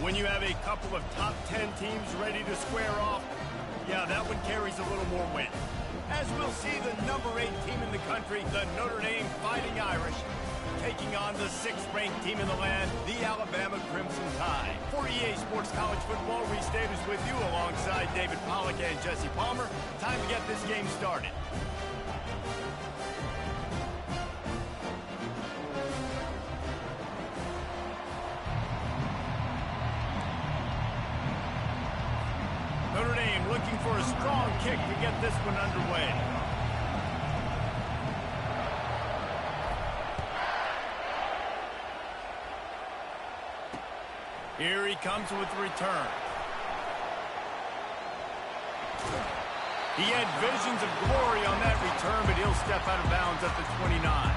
When you have a couple of top 10 teams ready to square off, yeah, that one carries a little more weight. As we'll see the number 8 team in the country, the Notre Dame Fighting Irish, taking on the 6th-ranked team in the land, the Alabama Crimson Tide. For EA Sports College Football, Reese Davis with you alongside David Pollack and Jesse Palmer. Time to get this game started. Notre Dame looking for a strong kick to get this one underway. Here he comes with the return. He had visions of glory on that return, but he'll step out of bounds at the 29.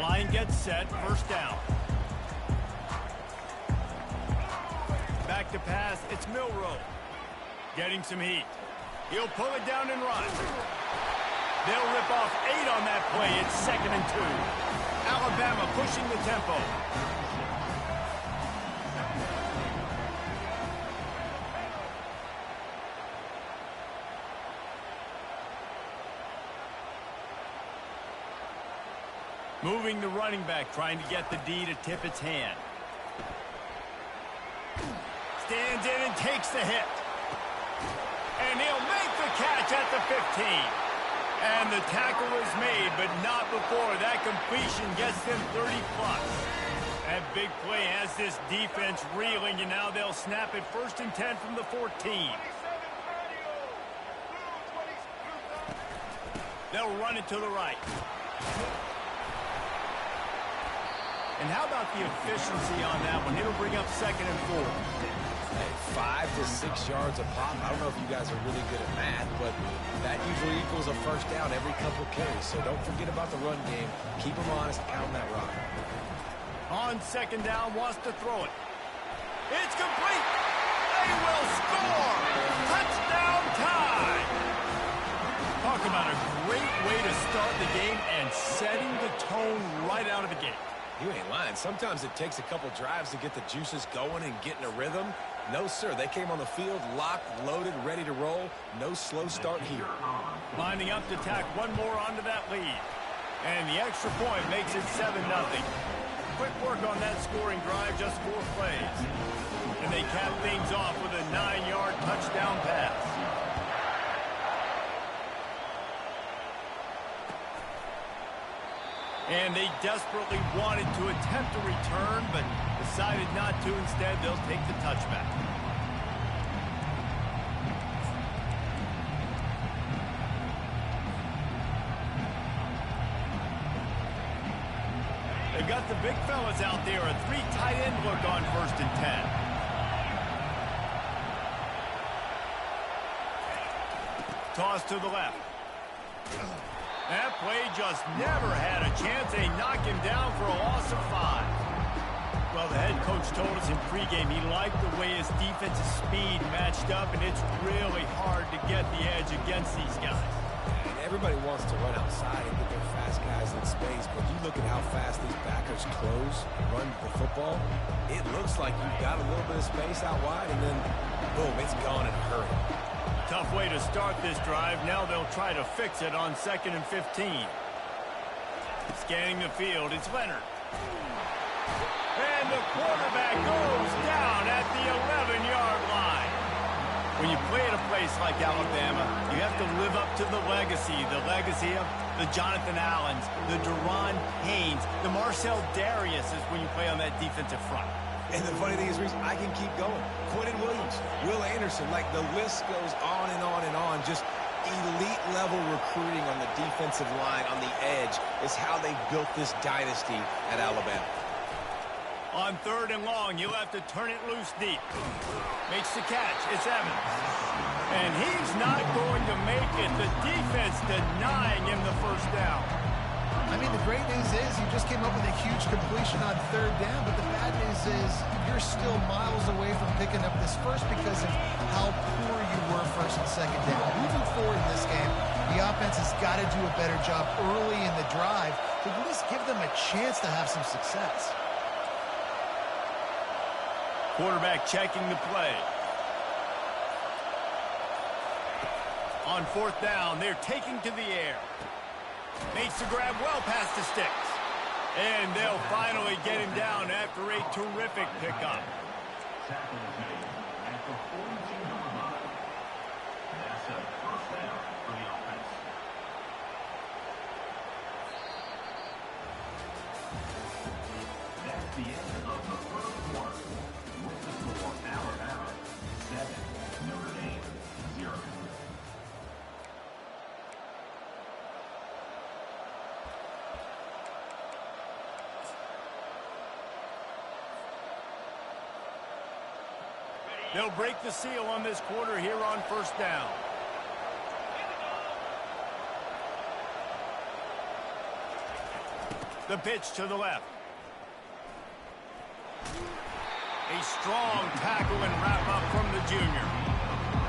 Line gets set, first down. Back to pass, it's Milroe. Getting some heat. He'll pull it down and run. They'll rip off 8 on that play. It's 2nd and 2. Alabama pushing the tempo. Moving the running back, trying to get the D to tip its hand. Stands in and takes the hit. And he'll make the catch at the 15. And the tackle is made, but not before that completion gets them 30+. That big play has this defense reeling, and now they'll snap it 1st and 10 from the 14. They'll run it to the right. And how about the efficiency on that one? It'll bring up 2nd and 4. Hey, 5 to 6 yards a pop. I don't know if you guys are really good at math, but that usually equals a first down every couple carries. So don't forget about the run game. Keep them honest, pound that rock. On 2nd down, wants to throw it. It's complete. They will score. Touchdown Tide. Talk about a great way to start the game and setting the tone right out of the gate. You ain't lying. Sometimes it takes a couple drives to get the juices going and get in a rhythm. No, sir. They came on the field, locked, loaded, ready to roll. No slow start here. Lining up to tack one more onto that lead. And the extra point makes it 7-0. Quick work on that scoring drive, just 4 plays. And they cap things off with a 9-yard touchdown pass. And they desperately wanted to attempt a return, but decided not to. Instead, they'll take the touchback. They've got the big fellas out there. A 3 tight end look on 1st and 10. Toss to the left. That play just never had a chance. They knock him down for a loss of 5. Well, the head coach told us in pregame he liked the way his defense's speed matched up, and it's really hard to get the edge against these guys. And everybody wants to run outside and get their fast guys in space, but you look at how fast these backers close and run the football, it looks like you've got a little bit of space out wide, and then, boom, it's gone in a hurry. Tough way to start this drive. Now they'll try to fix it on 2nd and 15. Scanning the field, it's Leonard. And the quarterback goes down at the 11-yard line. When you play at a place like Alabama, you have to live up to the legacy of the Jonathan Allens, the Deron Haynes, the Marcel Dariuses when you play on that defensive front. And the funny thing is, Reese, I can keep going. Quentin Williams, Will Anderson, like the list goes on and on and on. Just elite-level recruiting on the defensive line, on the edge, is how they built this dynasty at Alabama. On 3rd and long, you'll have to turn it loose deep. Makes the catch. It's Evans. And he's not going to make it. The defense denying him the first down. I mean, the great news is you just came up with a huge completion on 3rd down, but the bad news is you're still miles away from picking up this first because of how poor you were 1st and 2nd down. Moving forward in this game, The offense has got to do a better job early in the drive to at least give them a chance to have some success. Quarterback checking the play. On fourth down, they're taking to the air. Makes the grab well past the sticks. And they'll finally get him down after a terrific pickup. They'll break the seal on this quarter here on first down. The pitch to the left. A strong tackle and wrap-up from the junior.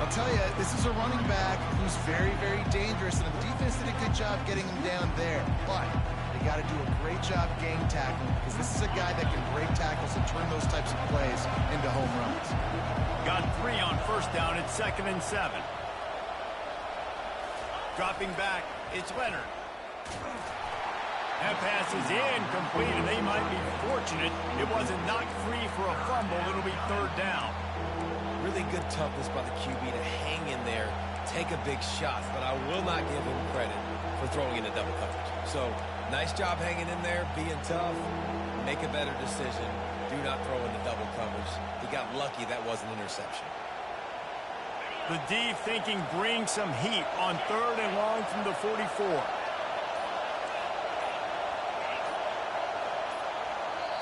I'll tell you, this is a running back who's very, very dangerous, and the defense did a good job getting him down there. But they got to do a great job gang tackling, because this is a guy that can break tackles and turn those types of plays into home runs. Got 3 on first down at 2nd and 7. Dropping back, it's Leonard. That pass is incomplete, and they might be fortunate it wasn't knocked free for a fumble. It'll be 3rd down. Really good toughness by the QB to hang in there, take a big shot, but I will not give him credit for throwing into double coverage. So, nice job hanging in there, being tough, make a better decision. Do not throw into double coverage. He got lucky that was an interception. The D thinking bring some heat on 3rd and long from the 44.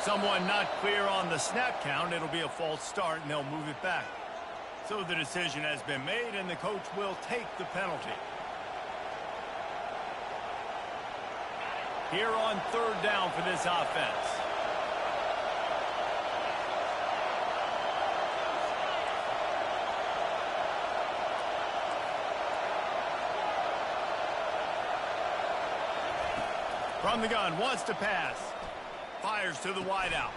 Someone not clear on the snap count. It'll be a false start, and they'll move it back. So the decision has been made, and the coach will take the penalty. Here on 3rd down for this offense. From the gun, wants to pass. Fires to the wideout.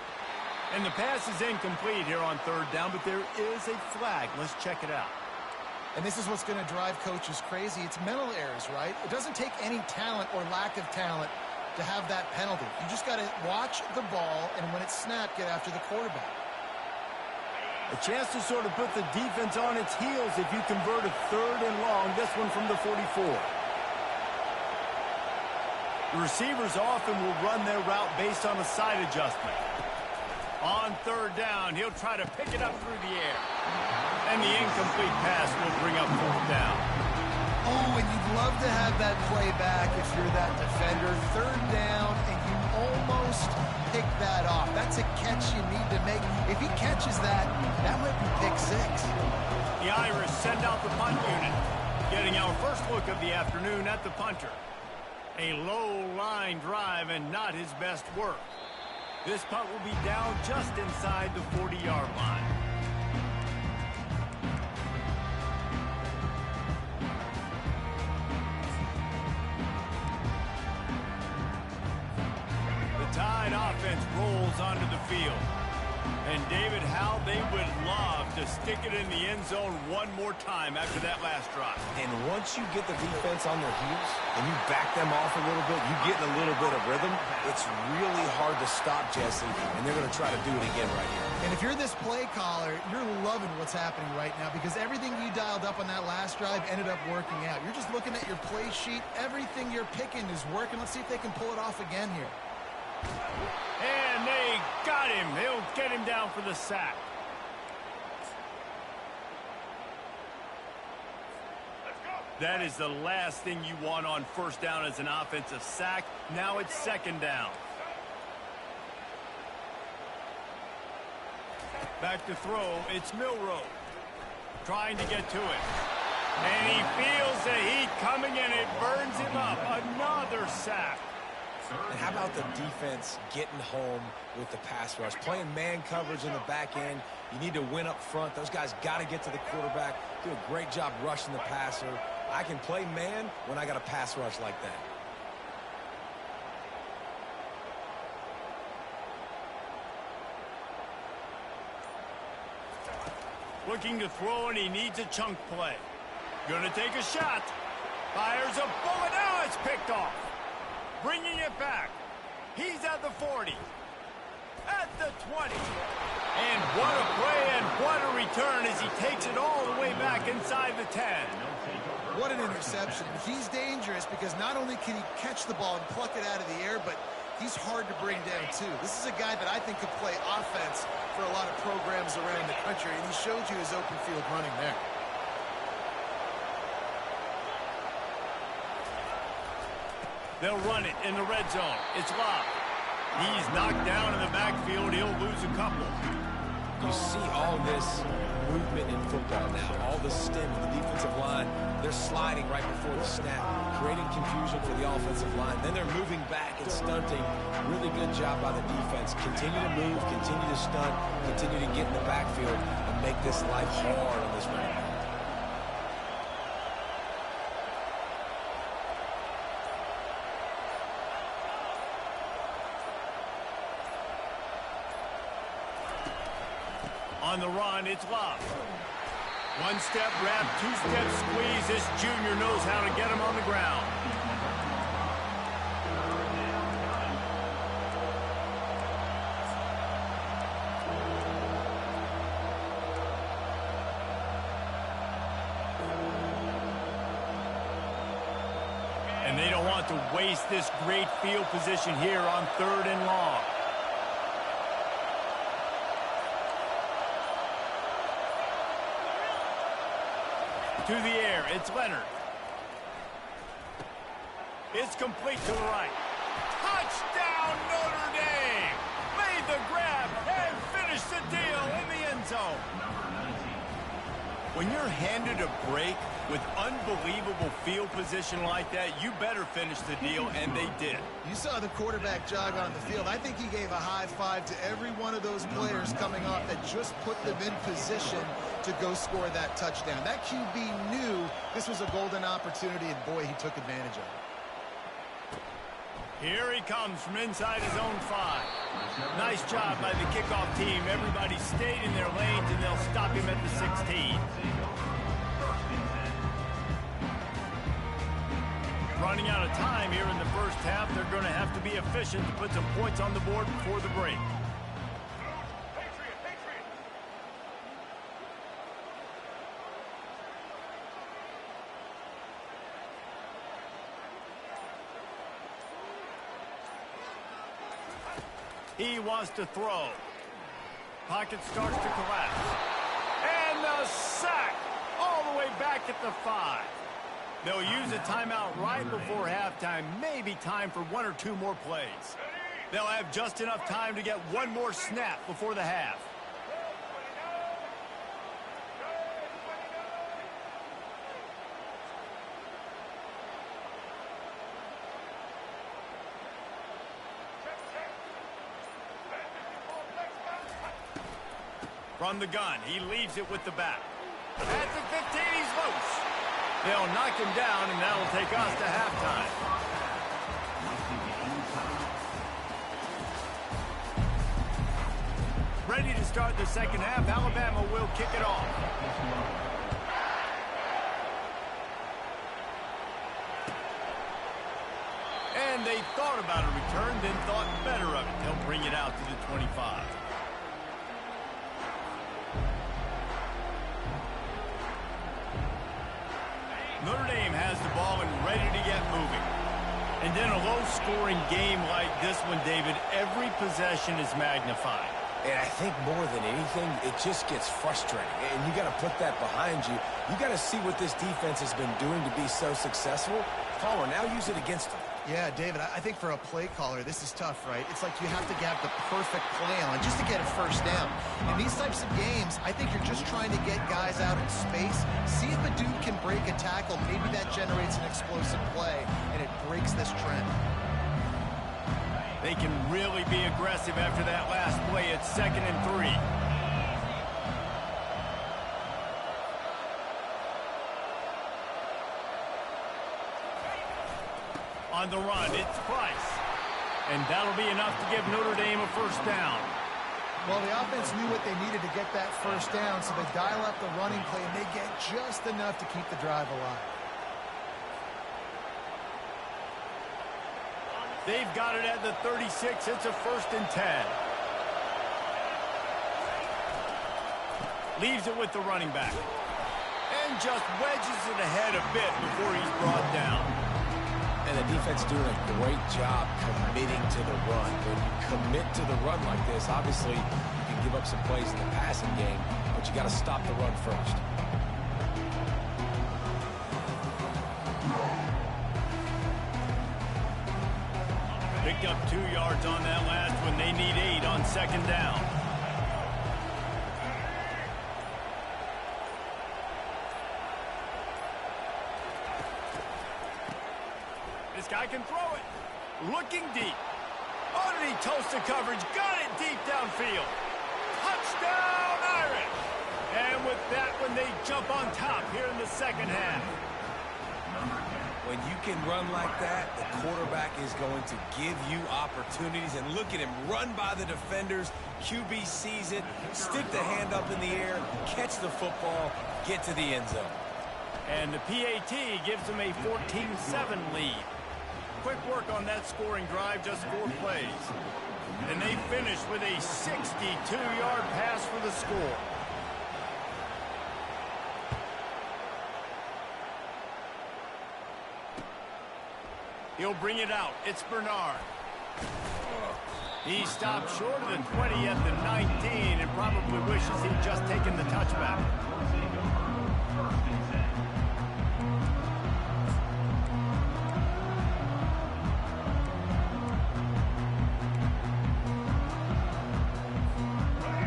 And the pass is incomplete here on 3rd down, but there is a flag. Let's check it out. And this is what's going to drive coaches crazy. It's mental errors, right? It doesn't take any talent or lack of talent to have that penalty. You just got to watch the ball, and when it's snapped, get after the quarterback. A chance to sort of put the defense on its heels if you convert a 3rd and long. This one from the 44. The receivers often will run their route based on a side adjustment. On 3rd down, he'll try to pick it up through the air. And the incomplete pass will bring up 4th down. Oh, and you'd love to have that play back if you're that defender. 3rd down, and you almost pick that off. That's a catch you need to make. If he catches that, that might be pick 6. The Irish send out the punt unit. Getting our first look of the afternoon at the punter. A low line drive and not his best work. This punt will be down just inside the 40-yard line. The Tide offense rolls onto the field. And David, how they would love to stick it in the end zone one more time after that last drive. And once you get the defense on their heels and you back them off a little bit, you get in a little bit of rhythm, it's really hard to stop, Jesse, and they're going to try to do it again right here. And if you're this play caller, you're loving what's happening right now because everything you dialed up on that last drive ended up working out. You're just looking at your play sheet. Everything you're picking is working. Let's see if they can pull it off again here. And they got him. They'll get him down for the sack. That is the last thing you want on first down as an offensive sack. Now it's 2nd down. Back to throw. It's Milroe. Trying to get to it. And he feels the heat coming and it burns him up. Another sack. And how about the defense getting home with the pass rush? Playing man coverage in the back end. You need to win up front. Those guys got to get to the quarterback. Do a great job rushing the passer. I can play man when I got a pass rush like that. Looking to throw, and he needs a chunk play. Gonna take a shot. Fires a bullet. Now it's picked off. Bringing it back. He's at the 40. At the 20. And what a play and what a return as he takes it all the way back inside the 10. What an interception. He's dangerous because not only can he catch the ball and pluck it out of the air, but he's hard to bring down, too. This is a guy that I think could play offense for a lot of programs around the country, and he showed you his open field running there. They'll run it in the red zone. It's Love. He's knocked down in the backfield. He'll lose a couple. You see all this movement in football now. All the stem of the defensive line. They're sliding right before the snap, creating confusion for the offensive line. Then they're moving back and stunting. Really good job by the defense. Continue to move, continue to stunt, continue to get in the backfield and make this life hard on this running back. On the run, it's Love. One-step wrap, two-step squeeze. This junior knows how to get him on the ground. And they don't want to waste this great field position here on 3rd and long. To the air, it's Leonard. It's complete to the right. Touchdown, Notre Dame! Made the grab and finished the deal in the end zone. When you're handed a break with unbelievable field position like that, you better finish the deal, and they did. You saw the quarterback jog on the field. I think he gave a high five to every one of those players coming off that just put them in position to go score that touchdown. That QB knew this was a golden opportunity, and boy, he took advantage of it. Here he comes from inside his own 5. Nice job by the kickoff team. Everybody stayed in their lanes, and they'll stop him at the 16. Running out of time here in the first half. They're going to have to be efficient to put some points on the board before the break. He wants to throw. Pocket starts to collapse. And the sack all the way back at the 5. They'll use a timeout right before halftime. Maybe time for 1 or 2 more plays. They'll have just enough time to get one more snap before the half. From the gun, he leaves it with the back. At the 15, he's loose. They'll knock him down, and that'll take us to halftime. Ready to start the second half. Alabama will kick it off. And they thought about a return, then thought better of it. They'll bring it out to the 25. Notre Dame has the ball and ready to get moving. And in a low-scoring game like this one, David, every possession is magnified. And I think more than anything, it just gets frustrating. And you got to put that behind you. You got to see what this defense has been doing to be so successful. Caller, now use it against them. Yeah, David, I think for a play caller, this is tough, right? It's like you have to have the perfect play on just to get a first down. In these types of games, I think you're just trying to get guys out in space, see if a dude can break a tackle. Maybe that generates an explosive play, and it breaks this trend. They can really be aggressive after that last play. It's 2nd and 3. On the run, it's Price. And that'll be enough to give Notre Dame a first down. Well, the offense knew what they needed to get that first down, so they dial up the running play, and they get just enough to keep the drive alive. They've got it at the 36. It's a 1st and 10. Leaves it with the running back. And just wedges it ahead a bit before he's brought down. And the defense doing a great job committing to the run. When you commit to the run like this, obviously you can give up some plays in the passing game, but you got to stop the run first. Picked up 2 yards on that last one. They need 8 on 2nd down. This guy can throw it. Looking deep. Underneath toasted coverage. Got it deep downfield. Touchdown, Irish. And with that one, they jump on top here in the 2nd half. When you can run like that, the quarterback is going to give you opportunities. And look at him run by the defenders. QB sees it, stick the hand up in the air, catch the football, get to the end zone. And the PAT gives them a 14-7 lead. Quick work on that scoring drive, just 4 plays. And they finish with a 62-yard pass for the score. He'll bring it out. It's Bernard. He stopped short of the 20 at the 19 and probably wishes he'd just taken the touchback.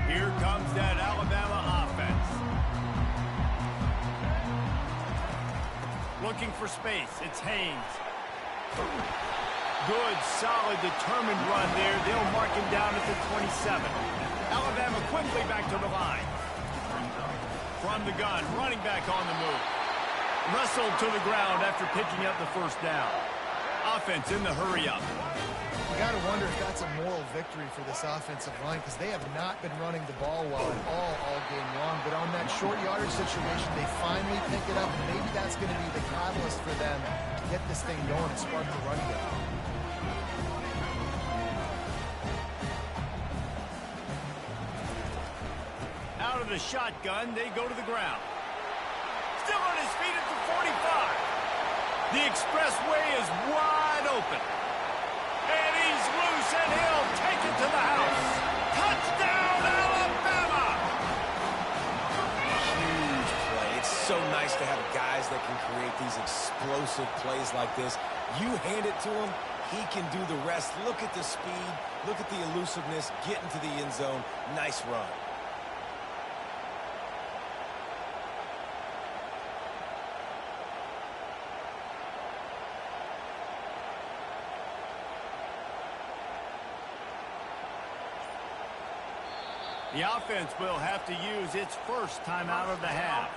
Here comes that Alabama offense. Looking for space. It's Haynes. Good, solid, determined run there. They'll mark him down at the 27. Alabama quickly back to the line. From the gun, running back on the move. Wrestled to the ground after picking up the first down. Offense in the hurry-up. You got to wonder if that's a moral victory for this offensive line, because they have not been running the ball well at all game long. But on that short yardage situation, they finally pick it up, and maybe that's going to be the catalyst for them to get this thing going and spark the run game. Out of the shotgun, they go to the ground. Still on his feet at the 45. The expressway is wide open. And he's loose, and he'll take it to the house. Touchdown, Alabama! Huge play. It's so nice to have guys that can create these explosive plays like this. You hand it to him, he can do the rest. Look at the speed. Look at the elusiveness. Get into the end zone. Nice run. The offense will have to use its first timeout of the half.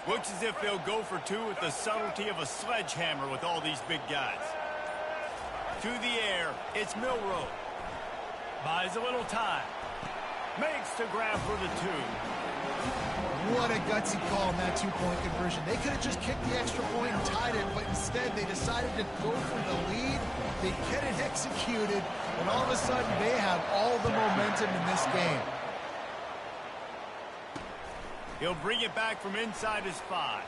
Looks as if they'll go for 2 with the subtlety of a sledgehammer with all these big guys. To the air, it's Milroe. Buys a little time. Makes the grab for the 2. What a gutsy call on that 2-point conversion. They could have just kicked the extra point and tied it, but instead they decided to go for the lead. They get it executed, and all of a sudden they have all the momentum in this game. He'll bring it back from inside his 5.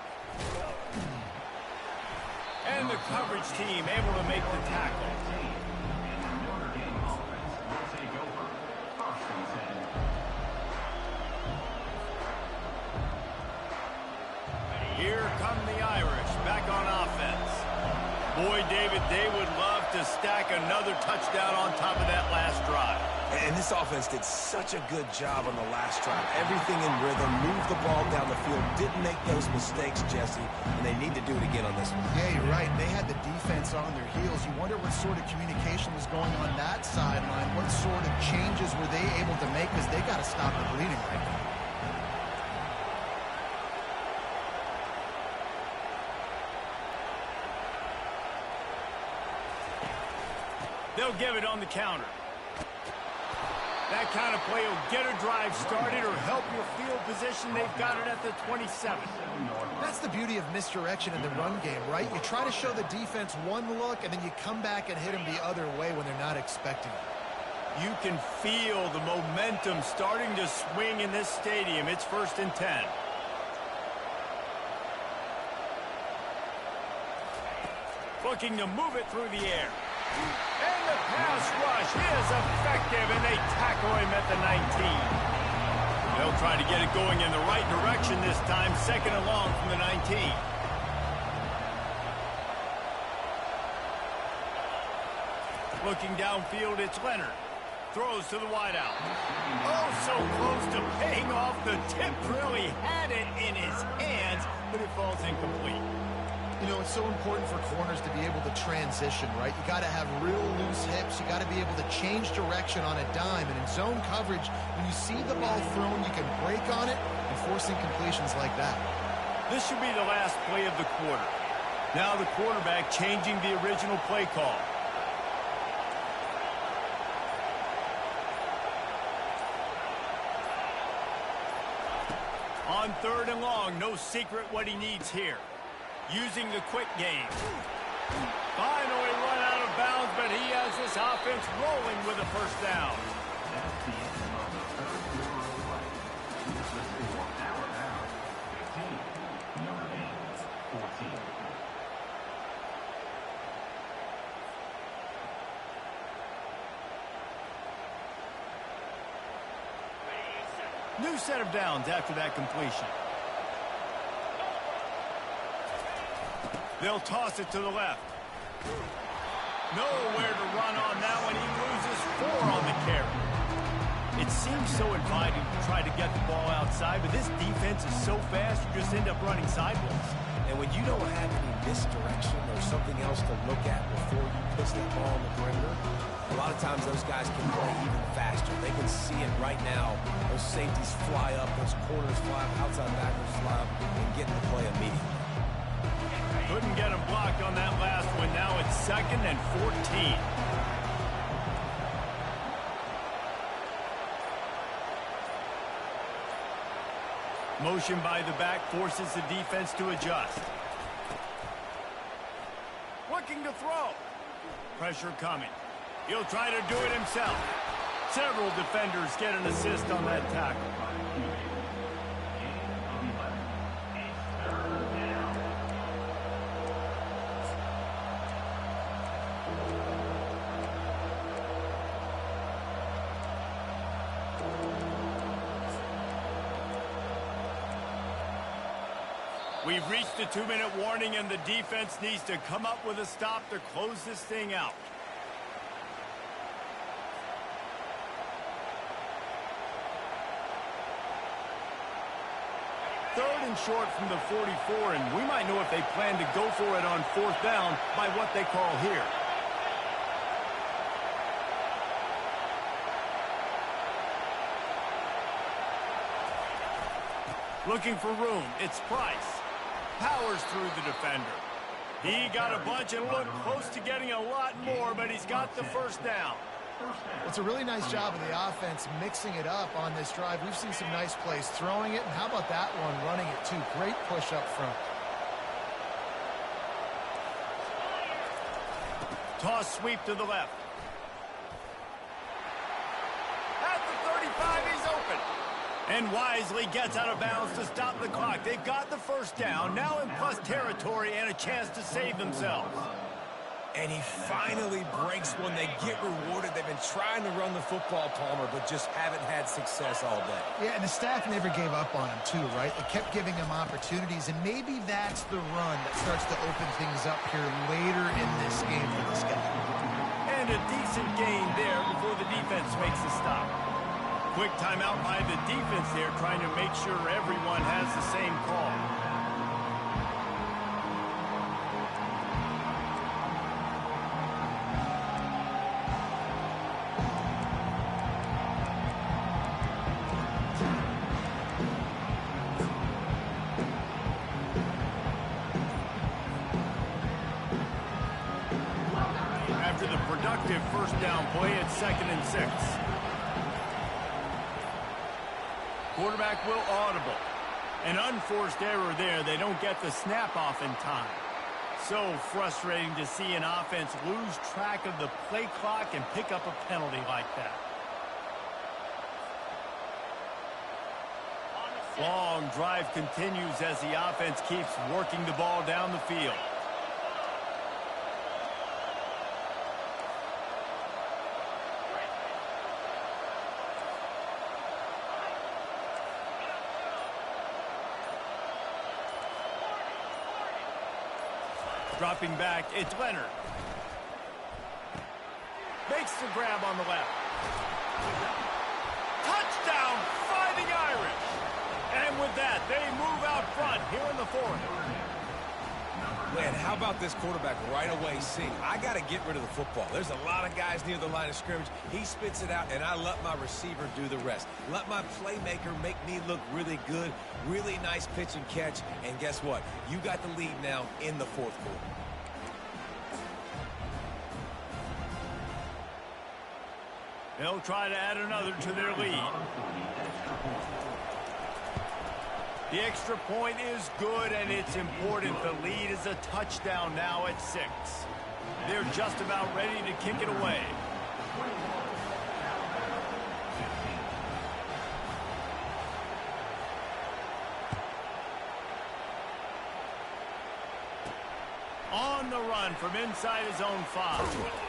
And the coverage team able to make the tackle. Here come the Irish back on offense. Boy, David, they would love to stack another touchdown on top of that last drive. And this offense did such a good job on the last drive. Everything in rhythm, moved the ball down the field, didn't make those mistakes, Jesse, and they need to do it again on this one. Yeah, you're right. They had the defense on their heels. You wonder what sort of communication was going on that sideline. What sort of changes were they able to make, because they got to stop the bleeding right now. They'll give it on the counter. That kind of play will get a drive started or help your field position. They've got it at the 27. That's the beauty of misdirection in the run game, right? You try to show the defense one look, and then you come back and hit them the other way when they're not expecting it. You can feel the momentum starting to swing in this stadium. It's 1st and 10. Looking to move it through the air. And the pass rush is effective, and they tackle him at the 19. They'll try to get it going in the right direction this time, 2nd and long from the 19. Looking downfield, it's Leonard. Throws to the wideout. Oh, so close to paying off. The tip really had it in his hands, but it falls incomplete. You know, it's so important for corners to be able to transition, right? You got to have real loose hips. You got to be able to change direction on a dime. And in zone coverage, when you see the ball thrown, you can break on it and force incompletions like that. This should be the last play of the quarter. Now the quarterback changing the original play call. On 3rd and long, no secret what he needs here. Using the quick game. Finally run out of bounds, but he has this offense rolling with a 1st down. That's the end of the 3rd quarter of play. Mississippi will now have 15, Notre Dame 14. New set of downs after that completion. They'll toss it to the left. Nowhere to run on that one. He loses 4 on the carry. It seems so inviting to try to get the ball outside, but this defense is so fast, you just end up running sideways. And when you don't have any misdirection or something else to look at before you pitch that ball on the perimeter, a lot of times those guys can play even faster. They can see it right now. Those safeties fly up, those corners fly up, outside backers fly up, and get in the play immediately. Couldn't get him blocked on that last one. Now it's 2nd and 14. Motion by the back forces the defense to adjust. Looking to throw. Pressure coming. He'll try to do it himself. Several defenders get an assist on that tackle. We've reached the 2-minute warning, and the defense needs to come up with a stop to close this thing out. Third and short from the 44, and we might know if they plan to go for it on 4th down by what they call here. Looking for room. It's Price. Powers through the defender. He got a bunch and looked close to getting a lot more, but he's got the 1st down. It's a really nice job of the offense mixing it up on this drive. We've seen some nice plays throwing it, and how about that one running it too? Great push up front. Toss sweep to the left. At the 35, he's open. And wisely gets out of bounds to stop the clock. They've got the 1st down, now in plus territory and a chance to save themselves. And he finally breaks one. They get rewarded. They've been trying to run the football, Palmer, but just haven't had success all day. Yeah, and the staff never gave up on him too, right? They kept giving him opportunities, and maybe that's the run that starts to open things up here later in this game for this guy. and a decent gain there before the defense makes a stop. Quick timeout by the defense there, trying to make sure everyone has the same call. After the productive first down play, it's 2nd and 6. Quarterback will audible. An unforced error there. They don't get the snap off in time. So frustrating to see an offense lose track of the play clock and pick up a penalty like that. Long drive continues as the offense keeps working the ball down the field. Dropping back, it's Leonard. Makes the grab on the left. Touchdown, Fighting Irish. And with that, they move out front here in the 4th. Man, how about this quarterback right away seeing, I got to get rid of the football. There's a lot of guys near the line of scrimmage. He spits it out, and I let my receiver do the rest. Let my playmaker make me look really good, really nice pitch and catch, and guess what? You got the lead now in the 4th quarter. They'll try to add another to their lead. The extra point is good, and it's important. The lead is a touchdown now at 6. They're just about ready to kick it away. On the run from inside his own 5.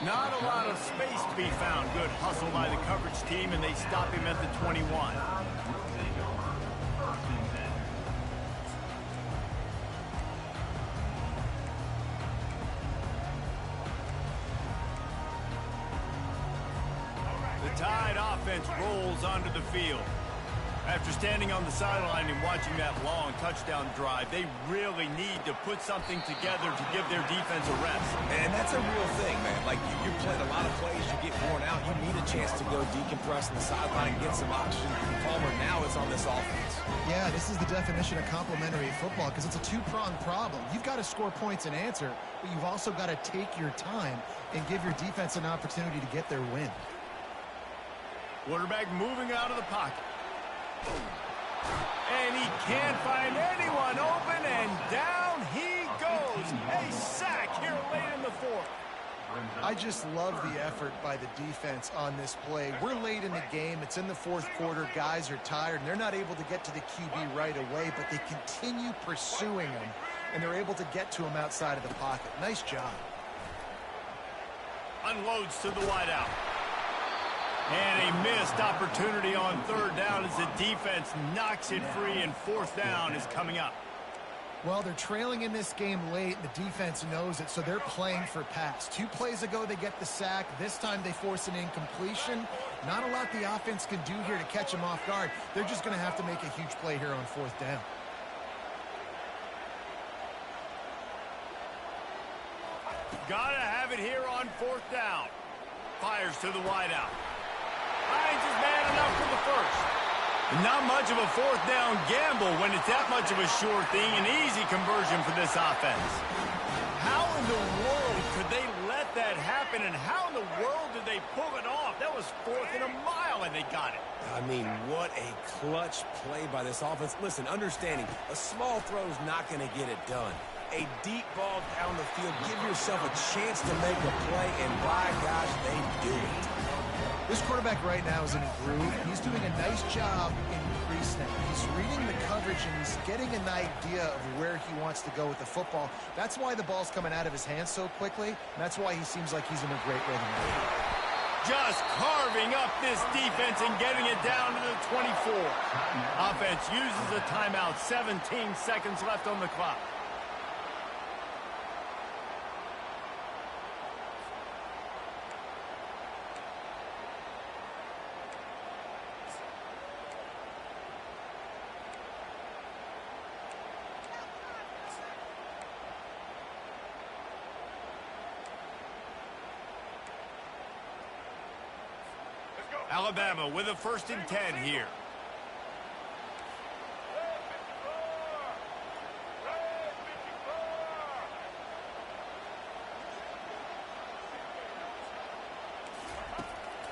Not a lot of space to be found. Good hustle by the coverage team, and they stop him at the 21. The Tide offense rolls onto the field. After standing on the sideline and watching that long touchdown drive, they really need to put something together to give their defense a rest. And that's a real thing, man. Like, you played a lot of plays, you get worn out, you need a chance to go decompress on the sideline and get some oxygen. Palmer, now it's on this offense. Yeah, this is the definition of complementary football because it's a two-pronged problem. You've got to score points and answer, but you've also got to take your time and give your defense an opportunity to get their win. Quarterback moving out of the pocket. And he can't find anyone open, and down he goes. A sack here late in the 4th. I just love the effort by the defense on this play. We're late in the game. It's in the 4th quarter. Guys are tired, and they're not able to get to the QB right away, but they continue pursuing him, and they're able to get to him outside of the pocket. Nice job. Unloads to the wideout. And a missed opportunity on 3rd down as the defense knocks it free, and 4th down is coming up. Well, they're trailing in this game late. The defense knows it, so they're playing for pass. 2 plays ago, they get the sack. This time, they force an incompletion. Not a lot the offense can do here to catch them off guard. They're just going to have to make a huge play here on 4th down. Gotta have it here on 4th down. Fires to the wideout. Finds his man enough for the 1st. Not much of a 4th down gamble when it's that much of a sure thing. An easy conversion for this offense. How in the world could they let that happen, and how in the world did they pull it off? That was 4th and a mile, and they got it. I mean, what a clutch play by this offense. Listen, understanding, a small throw's not going to get it done. A deep ball down the field, give yourself a chance to make a play, and by gosh, they do it. This quarterback right now is in a groove, and he's doing a nice job in pre-snap. He's reading the coverage, and he's getting an idea of where he wants to go with the football. That's why the ball's coming out of his hands so quickly, and that's why he seems like he's in a great rhythm. Just carving up this defense and getting it down to the 24. Offense uses a timeout, 17 seconds left on the clock. Alabama with a 1st and 10 here.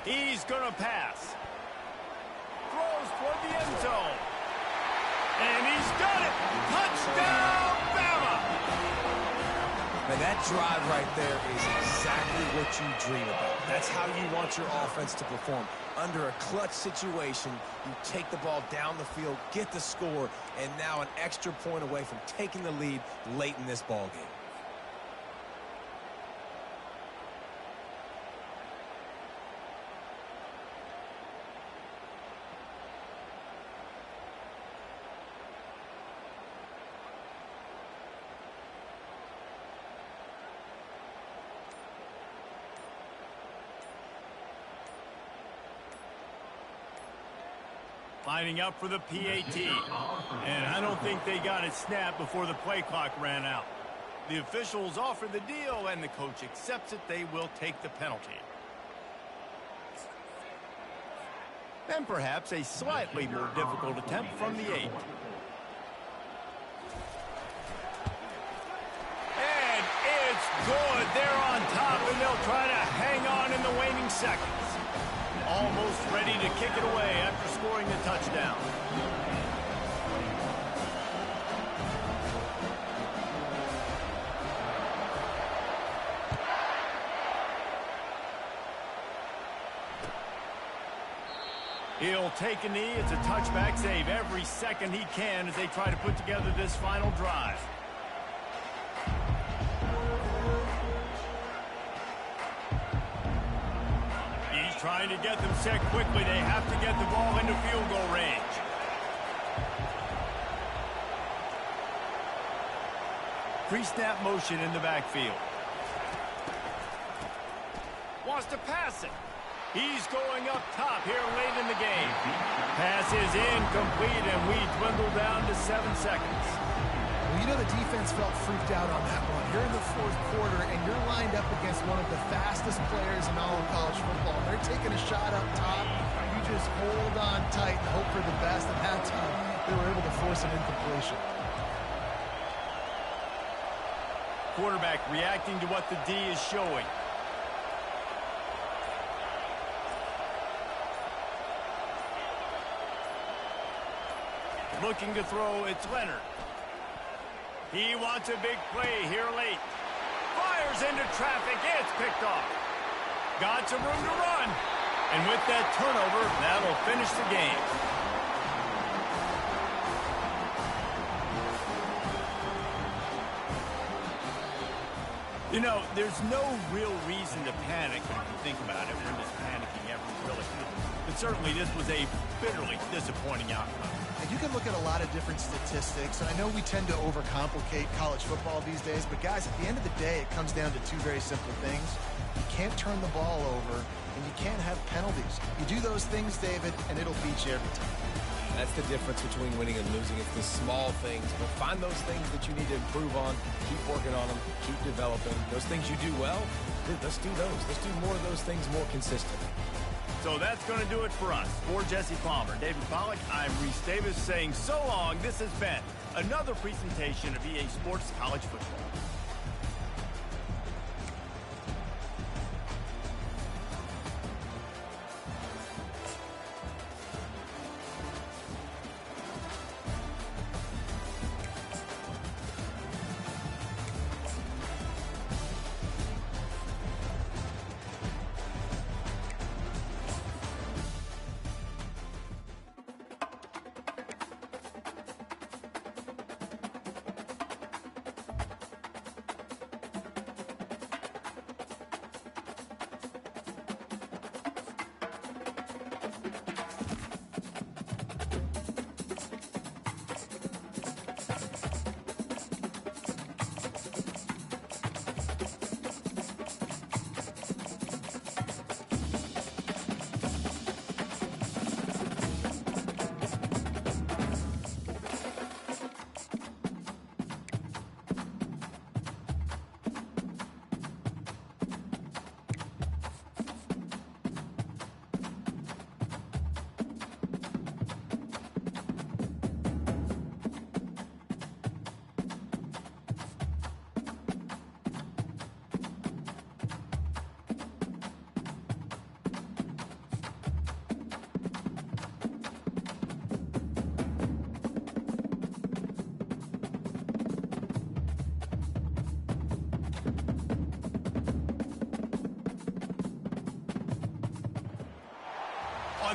He's going to pass. Throws toward the end zone. And he's done it. Touchdown, Bama! Man, that drive right there is exactly what you dream about. That's how you want your offense to perform. Under a clutch situation, you take the ball down the field, get the score, and now an extra point away from taking the lead late in this ball game. Lining up for the PAT. And I don't think they got it snapped before the play clock ran out. The officials offer the deal, and the coach accepts it. They will take the penalty. And perhaps a slightly more difficult attempt from the 8. And it's good. They're on top, and they'll try to hang on in the waning seconds. Almost ready to kick it away after scoring the touchdown. He'll take a knee. It's a touchback save every second he can as they try to put together this final drive. Trying to get them set quickly. They have to get the ball into field goal range. Pre-snap motion in the backfield. Wants to pass it. He's going up top here late in the game. Pass is incomplete, and we dwindle down to 7 seconds. Well, you know the defense felt freaked out on that one. You're in the 4th quarter, and you're lined up against one of the fastest players in all of college football. They're taking a shot up top. You just hold on tight and hope for the best. And that time, they were able to force an incompletion. Quarterback reacting to what the D is showing. Looking to throw, it's Leonard. He wants a big play here late. Fires into traffic. It's picked off. Got some room to run. And with that turnover, that'll finish the game. You know, there's no real reason to panic when you think about it. We're just panicking ever really. But certainly this was a bitterly disappointing outcome. And you can look at a lot of different statistics, and I know we tend to overcomplicate college football these days, but guys, at the end of the day, it comes down to 2 very simple things. You can't turn the ball over, and you can't have penalties. You do those things, David, and it'll beat you every time. That's the difference between winning and losing. It's the small things. But find those things that you need to improve on, keep working on them, keep developing. Those things you do well, let's do those. Let's do more of those things more consistently. So that's going to do it for us. For Jesse Palmer, David Pollack, I'm Reese Davis saying so long. This has been another presentation of EA Sports College Football.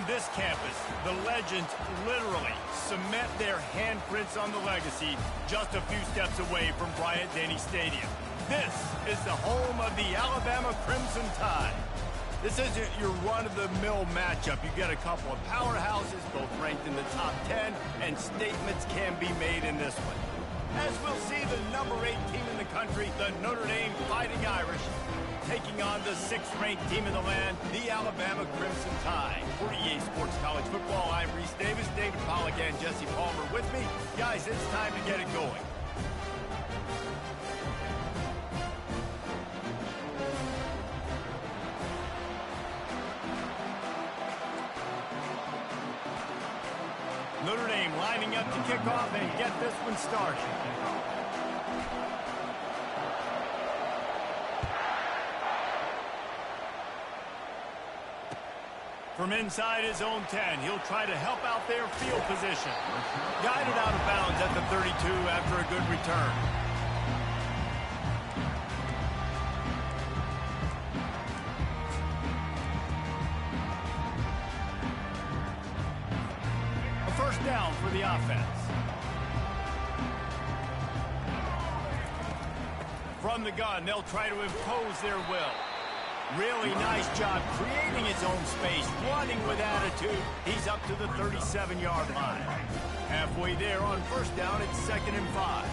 On this campus, the legends literally cement their handprints on the legacy just a few steps away from Bryant-Denny Stadium. This is the home of the Alabama Crimson Tide. This isn't your run-of-the-mill matchup. You get a couple of powerhouses, both ranked in the top 10, and statements can be made in this one. As we'll see the number 8 team in the country, the Notre Dame Fighting Irish, taking on the 6th-ranked team in the land, the Alabama Crimson Tide. For EA Sports College Football, I'm Reese Davis, David Pollack, and Jesse Palmer with me. Guys, it's time to get it going. Notre Dame lining up to kick off and get this one started. From inside his own 10, he'll try to help out their field position. Guided out of bounds at the 32 after a good return. A first down for the offense. From the gun, they'll try to impose their will. Really nice job creating his own space, running with attitude. He's up to the 37-yard line. Halfway there on first down, it's 2nd and 5.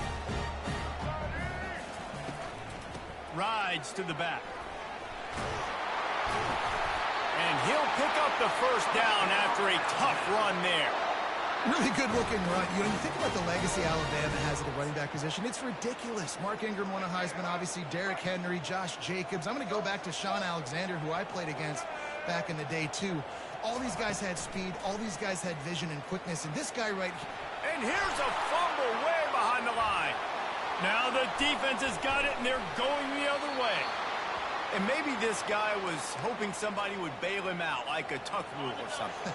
Rides to the back. And he'll pick up the first down after a tough run there. Really good-looking run. You think about the legacy Alabama has at the running back position. It's ridiculous. Mark Ingram won a Heisman, obviously. Derrick Henry, Josh Jacobs. I'm going to go back to Sean Alexander, who I played against back in the day, too. All these guys had speed. All these guys had vision and quickness. And this guy right here. And here's a fumble way behind the line. Now the defense has got it, and they're going the other way. And maybe this guy was hoping somebody would bail him out, like a tuck rule or something.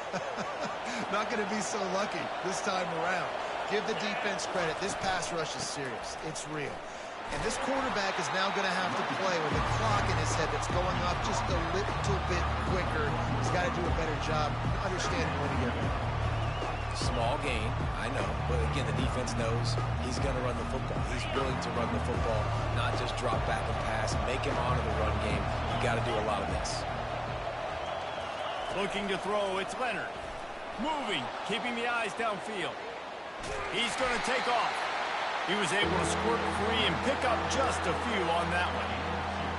Not going to be so lucky this time around. Give the defense credit. This pass rush is serious. It's real. And this quarterback is now going to have to play with a clock in his head that's going up just a little bit quicker. He's got to do a better job understanding when to get ready. Small gain, I know, but again, the defense knows he's going to run the football. He's willing to run the football, not just drop back and pass, make him honor the run game. You got to do a lot of this. Looking to throw, it's Leonard. Moving, keeping the eyes downfield. He's going to take off. He was able to squirt free and pick up just a few on that one.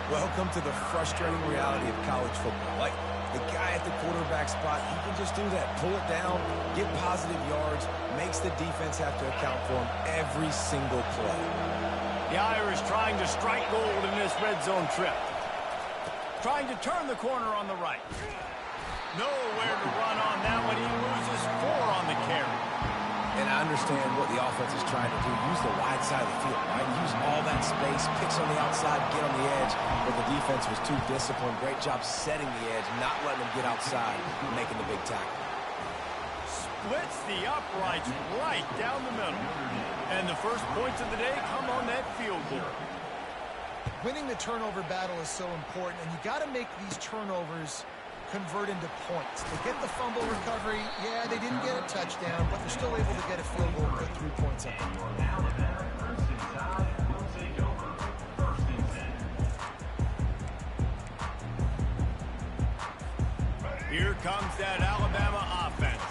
Welcome to the frustrating reality of college football. Like, the guy at the quarterback spot, he can just do that. Pull it down, get positive yards, makes the defense have to account for him every single play. The Irish trying to strike gold in this red zone trip. Trying to turn the corner on the right. Nowhere to run on that one. He loses 4 on the carry. And I understand what the offense is trying to do. Use the wide side of the field, right? Use all that space, picks on the outside, get on the edge. But the defense was too disciplined. Great job setting the edge, not letting them get outside, making the big tackle. Splits the uprights right down the middle. And the first points of the day come on that field goal. Winning the turnover battle is so important, and you got to make these turnovers convert into points. They get the fumble recovery. Yeah, they didn't get a touchdown, but they're still able to get a field goal and put 3 points up. Here comes that Alabama offense.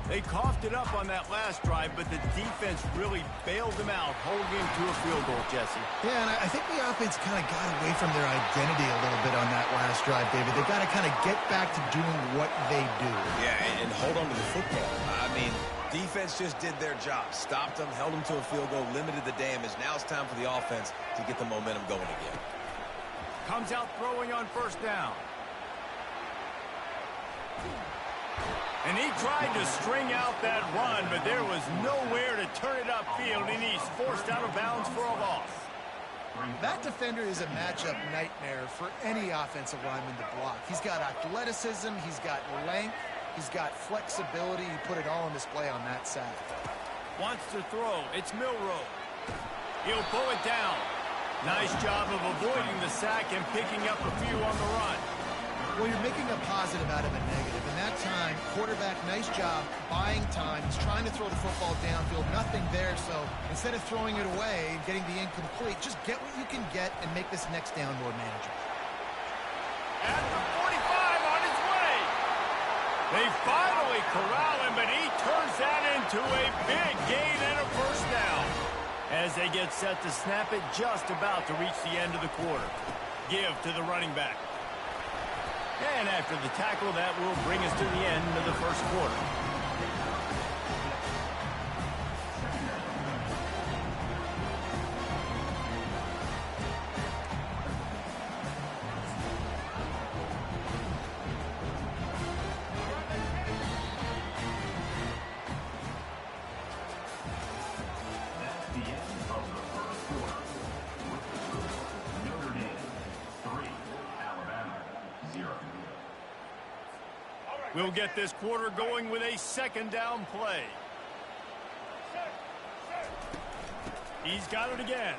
They coughed it up on that last drive, but the defense really bailed them out, holding him to a field goal, Jesse. Yeah, and I think the offense kind of got away from their identity a little bit on that last drive, David. They got to kind of get back to doing what they do. Yeah, and hold on to the football. I mean, defense just did their job. Stopped them, held them to a field goal, limited the damage. Now it's time for the offense to get the momentum going again. Comes out throwing on first down. And he tried to string out that run, but there was nowhere to turn it upfield, and he's forced out of bounds for a loss. That defender is a matchup nightmare for any offensive lineman to block. He's got athleticism, he's got length, he's got flexibility. He put it all on display on that side. Wants to throw. It's Milroe. He'll pull it down. Nice job of avoiding the sack and picking up a few on the run. Well, you're making a positive out of a negative. In that time, quarterback, nice job, buying time. He's trying to throw the football downfield, nothing there. So instead of throwing it away and getting the incomplete, just get what you can get and make this next down more manageable. At the 45 on his way. They finally corral him, but he turns that into a big gain and a first down. As they get set to snap it, just about to reach the end of the quarter. Give to the running back. And after the tackle, that will bring us to the end of the first quarter. That's the end of the first quarter. With the score, Notre Dame 3, Alabama 0. We'll get this quarter going with a second down play. He's got it again.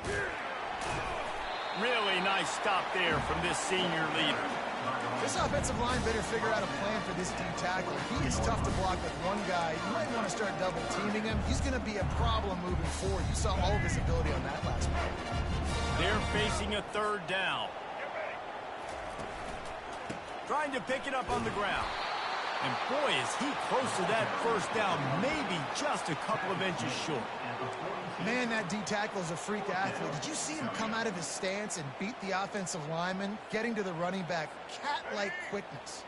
Really nice stop there from this senior leader. This offensive line better figure out a plan for this D tackle. He is tough to block with one guy. You might want to start double teaming him. He's going to be a problem moving forward. You saw all of his ability on that last play. They're facing a third down. Trying to pick it up on the ground. And boy, is he close to that first down, maybe just a couple of inches short. Man, that D tackle is a freak athlete. Did you see him come out of his stance and beat the offensive lineman, getting to the running back? Cat-like quickness.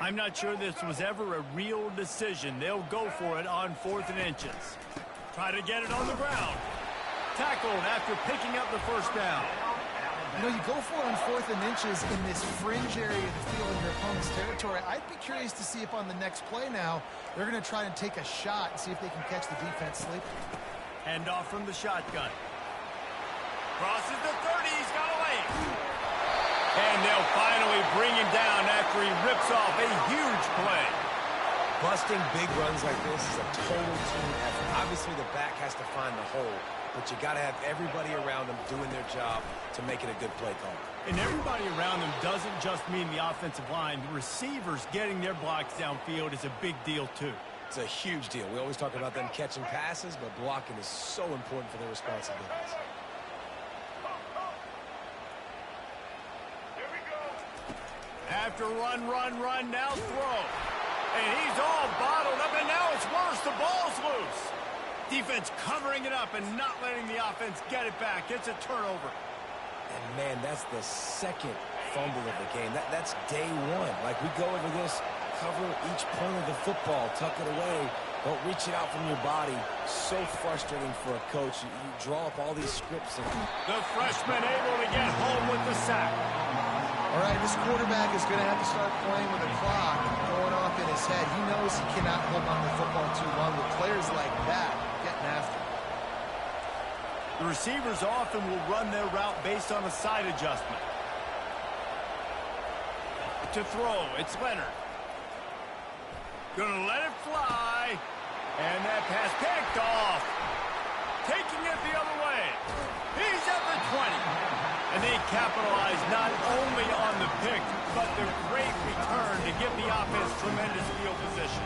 I'm not sure this was ever a real decision. They'll go for it on 4th and inches. Try to get it on the ground. Tackled after picking up the first down. You know, you go for it on 4th and inches in this fringe area of the field in your opponent's territory. I'd be curious to see if on the next play now, they're going to try and take a shot and see if they can catch the defense sleeping. Hand off from the shotgun. Crosses the 30. He's got away. And they'll finally bring him down after he rips off a huge play. Busting big runs like this is a total team effort. Obviously, the back has to find the hole, but you got to have everybody around them doing their job to make it a good play call. And everybody around them doesn't just mean the offensive line. The receivers getting their blocks downfield is a big deal, too. It's a huge deal. We always talk about them catching passes, but blocking is so important for their responsibilities. After run, now throw. And he's all bottled up, and now it's worse. The ball's loose. Defense covering it up and not letting the offense get it back. It's a turnover. And, man, that's the second fumble of the game. That's day one. Like, we go over this, cover each point of the football, tuck it away, don't reach it out from your body. So frustrating for a coach. You draw up all these scripts. And the freshman able to get home with the sack. All right, this quarterback is going to have to start playing with a clock going off in his head. He knows he cannot hold on to the football too long with players like that getting after him. The receivers often will run their route based on a side adjustment. To throw, it's Leonard. Gonna let it fly. And that pass picked off. Taking it the other way. He's at the 20. And they capitalize not only on the pick, but the great return to give the offense tremendous field position.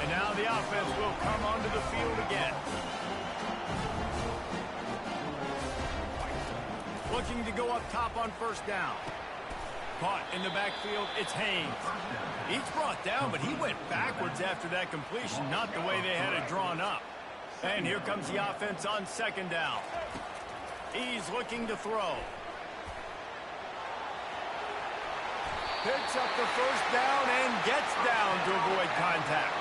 And now the offense will come onto the field again. Looking to go up top on first down. Caught in the backfield, it's Haynes. He's brought down, but he went backwards after that completion, not the way they had it drawn up. And here comes the offense on second down. He's looking to throw. Picks up the first down and gets down to avoid contact.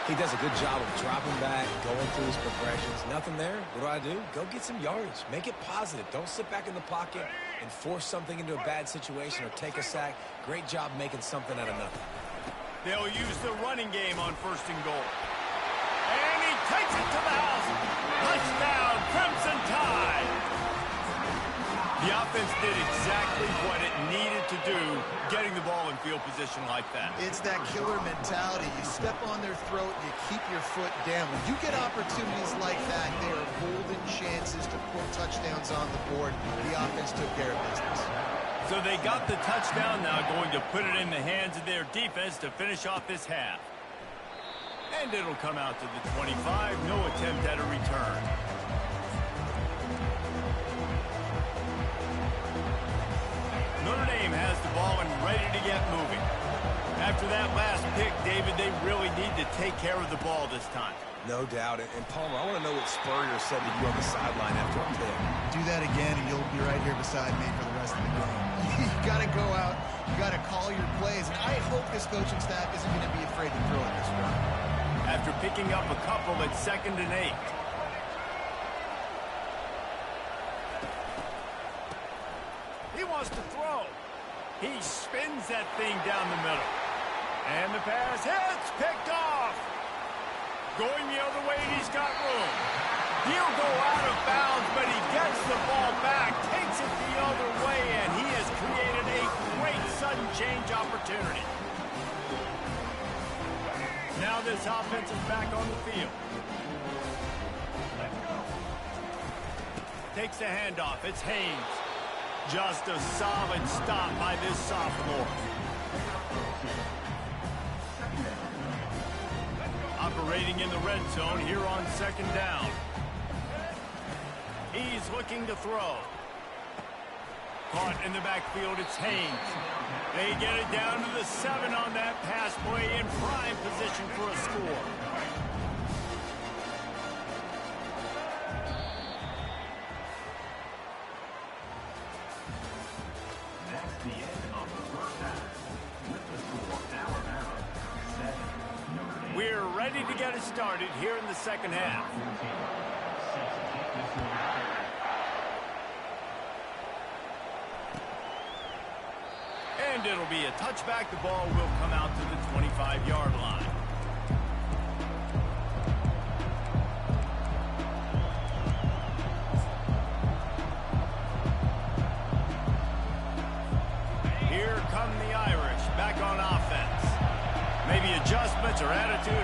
he does a good job of dropping back, going through his progressions. Nothing there. What do? Go get some yardage. Make it positive. Don't sit back in the pocket and force something into a bad situation or take a sack. Great job making something out of nothing. They'll use the running game on first and goal. And he takes it to the house. Touchdown, Crimson Tide. The offense did exactly what it needed to do, getting the ball in field position like that. It's that killer mentality. You step on their throat, you keep your foot down. When you get opportunities like that, they are golden chances to put touchdowns on the board. The offense took care of business. So they got the touchdown now, going to put it in the hands of their defense to finish off this half. And it'll come out to the 25. No attempt at a return. Notre Dame has the ball and ready to get moving. After that last pick, David, they really need to take care of the ball this time. No doubt. And Palmer, I want to know what Spurrier said to you on the sideline after a pick. Do that again, and you'll be right here beside me for the rest of the game. You got to go out. You got to call your plays. And I hope this coaching staff isn't going to be afraid to throw it this run. After picking up a couple at 2nd and 8. He wants to throw. He spins that thing down the middle. And the pass hits, picked off. Going the other way, and he's got room. He'll go out of bounds, but he gets the ball back, takes it the other way, and he has created a great sudden change opportunity. Now this offense is back on the field. Takes the handoff. It's Haynes. Just a solid stop by this sophomore. Operating in the red zone here on 2nd down. He's looking to throw. Caught in the backfield, it's Haynes. They get it down to the 7 on that pass play in prime position for a score. That's the end of the first half. With the score, Alabama 7, Notre Dame. We're ready to get it started here in the second half. And it'll be a touchback. The ball will come out to the 25-yard line. Here come the Irish back on offense. Maybe adjustments or attitude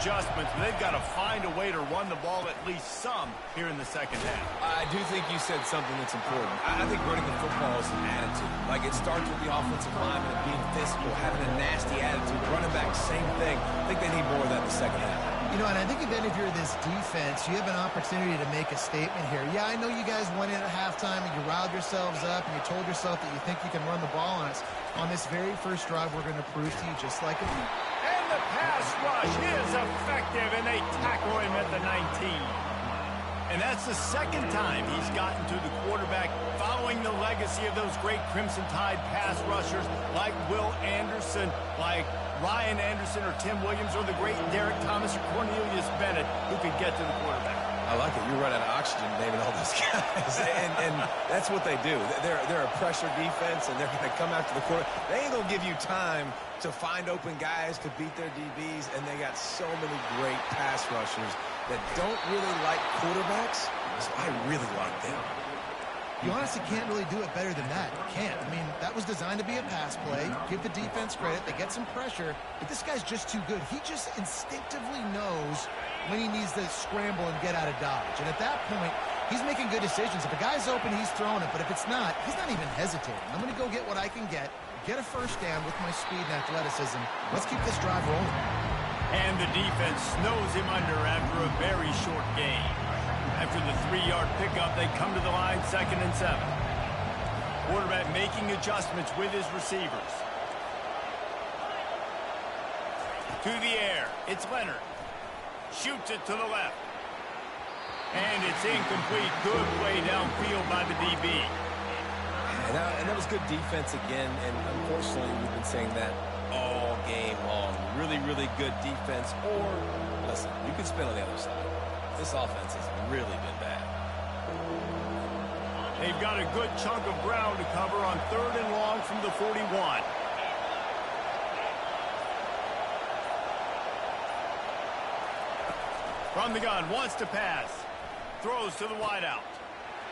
adjustments, but they've got to find a way to run the ball at least some here in the second half. I do think you said something that's important. I think running the football is an attitude. Like, it starts with the offensive lineman and being physical, having a nasty attitude. Running back, same thing. I think they need more of that in the second half. You know, and I think then if you're this defense, you have an opportunity to make a statement here. Yeah, I know you guys went in at halftime and you riled yourselves up and you told yourself that you think you can run the ball on us. On this very first drive, we're going to prove to you just like a... And the pass rush is effective, and they tackle him at the 19. And that's the second time he's gotten to the quarterback, following the legacy of those great Crimson Tide pass rushers like Will Anderson, like Ryan Anderson or Tim Williams, or the great Derek Thomas or Cornelius Bennett, who could get to the quarterback. I like it. You run out of oxygen naming all those guys. and that's what they do. They're a pressure defense, and they're going to come after the quarterback. They ain't going to give you time to find open guys to beat their DBs, and they got so many great pass rushers that don't really like quarterbacks, so I really like them. You honestly can't really do it better than that. You can't. I mean, that was designed to be a pass play. Give the defense credit. They get some pressure. But this guy's just too good. He just instinctively knows when he needs to scramble and get out of dodge. And at that point, he's making good decisions. If a guy's open, he's throwing it. But if it's not, he's not even hesitating. I'm going to go get what I can get a first down with my speed and athleticism. Let's keep this drive rolling. And the defense snows him under after a very short gain. After the 3-yard pickup, they come to the line, 2nd and 7. Quarterback making adjustments with his receivers. To the air, it's Leonard. Shoots it to the left. And it's incomplete. Good play downfield by the DB. And that was good defense again, and unfortunately, we've been saying that all game long. Really, really good defense. Or, listen, you can spin on the other side. This offense has really been bad. They've got a good chunk of ground to cover on 3rd and long from the 41. From the gun, wants to pass. Throws to the wideout.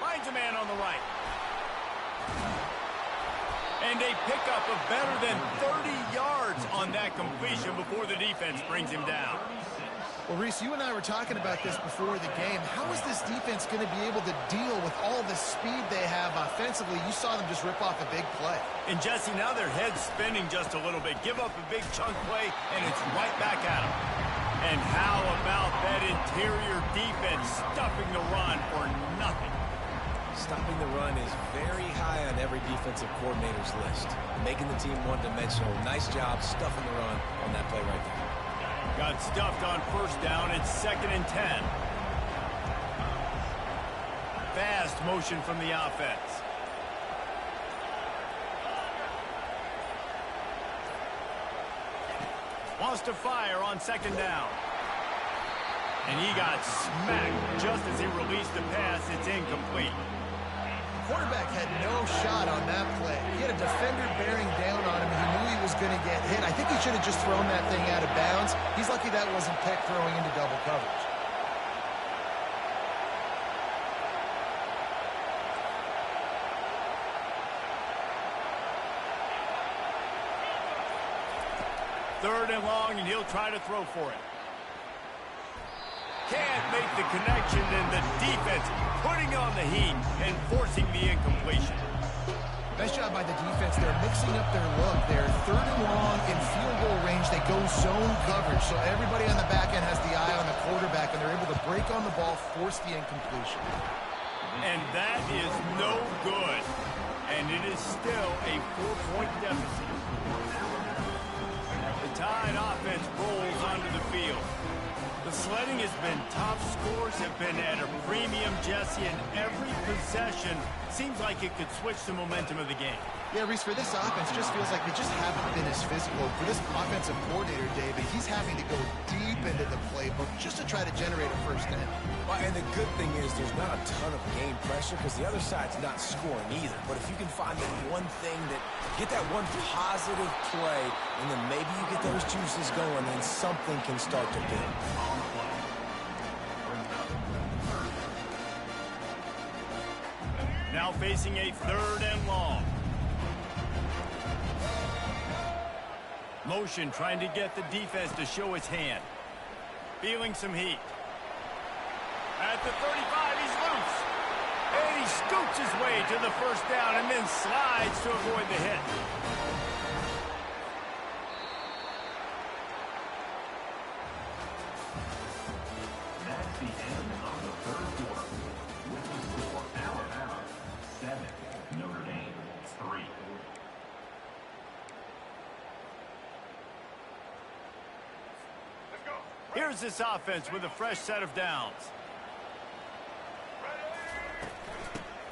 Finds a man on the right. And a pickup of better than 30 yards on that completion before the defense brings him down. Well, Reese, you and I were talking about this before the game. How is this defense going to be able to deal with all the speed they have offensively? You saw them just rip off a big play. And, Jesse, now their head's spinning just a little bit. Give up a big chunk play, and it's right back at them. And how about that interior defense stuffing the run for nothing? Stopping the run is very high on every defensive coordinator's list. Making the team one-dimensional. Nice job stuffing the run on that play right there. Got stuffed on first down. It's 2nd and 10. Fast motion from the offense. Wants to fire on 2nd down. And he got smacked just as he released the pass. It's incomplete. Quarterback had no shot on that play. He had a defender bearing down on him. He knew he was going to get hit. I think he should have just thrown that thing out of bounds. He's lucky that wasn't picked throwing into double coverage. Third and long, and he'll try to throw for it. Can't make the connection, and the defense putting on the heat and forcing the incompletion. Nice job by the defense. They're mixing up their look. They're 3rd and long in field goal range. They go zone coverage, so everybody on the back end has the eye on the quarterback, and they're able to break on the ball, force the incompletion. And that is no good. And it is still a 4-point deficit. The Tide offense rolls onto the field. The sledding has been top. Scores have been at a premium, Jesse, and every possession seems like it could switch the momentum of the game. Yeah, Reese, for this offense, just feels like they just haven't been as physical. For this offensive coordinator, David, he's having to go deep into the playbook just to try to generate a first down. Well, and the good thing is there's not a ton of game pressure because the other side's not scoring either. But if you can find that one thing get that one positive play, and then maybe you get those juices going, then something can start to build. Now facing a 3rd and long. Motion trying to get the defense to show his hand. Feeling some heat. At the 35, he's loose. And he scoots his way to the first down and then slides to avoid the hit. That's the end of the 3rd quarter. With the score, Alabama 7, Notre Dame 3. Here's this offense with a fresh set of downs.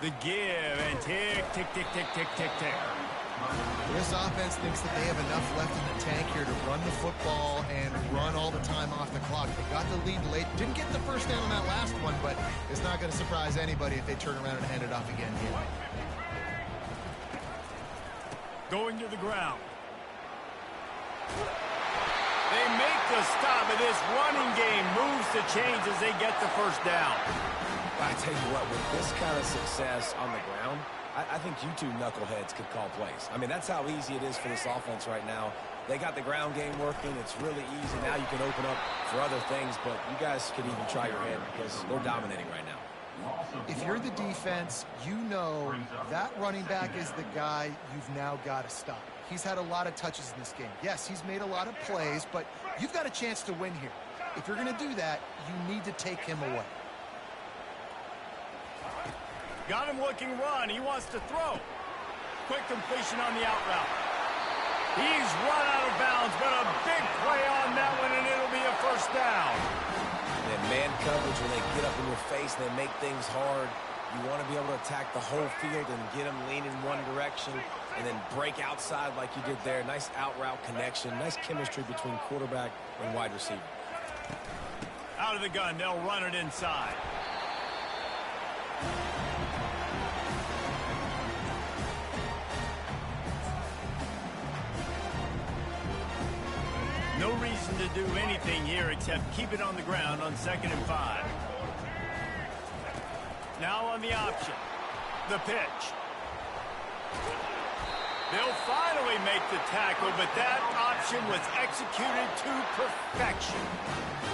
The give and tick, tick, tick, tick, tick, tick, tick. This offense thinks that they have enough left in the tank here to run the football and run all the time off the clock. They got the lead late. Didn't get the first down on that last one, but it's not going to surprise anybody if they turn around and hand it off again here. Going to the ground. They make the stop, and this running game moves the chains as they get the first down. I tell you what, with this kind of success on the ground, I think you two knuckleheads could call plays. I mean, that's how easy it is for this offense right now. They got the ground game working. It's really easy. Now you can open up for other things, but you guys could even try your hand because they're dominating right now. If you're the defense, you know that running back is the guy you've now got to stop. He's had a lot of touches in this game. Yes, he's made a lot of plays, but you've got a chance to win here. If you're going to do that, you need to take him away. Got him looking run. He wants to throw. Quick completion on the out route. He's run out of bounds, but a big play on that one, and it'll be a first down. And man coverage, when they get up in your face, they make things hard. You want to be able to attack the whole field and get them leaning one direction and then break outside like you did there. Nice out route connection. Nice chemistry between quarterback and wide receiver. Out of the gun, they'll run it inside. No reason to do anything here except keep it on the ground on 2nd and 5. Now on the option. The pitch. They'll finally make the tackle, but that option was executed to perfection.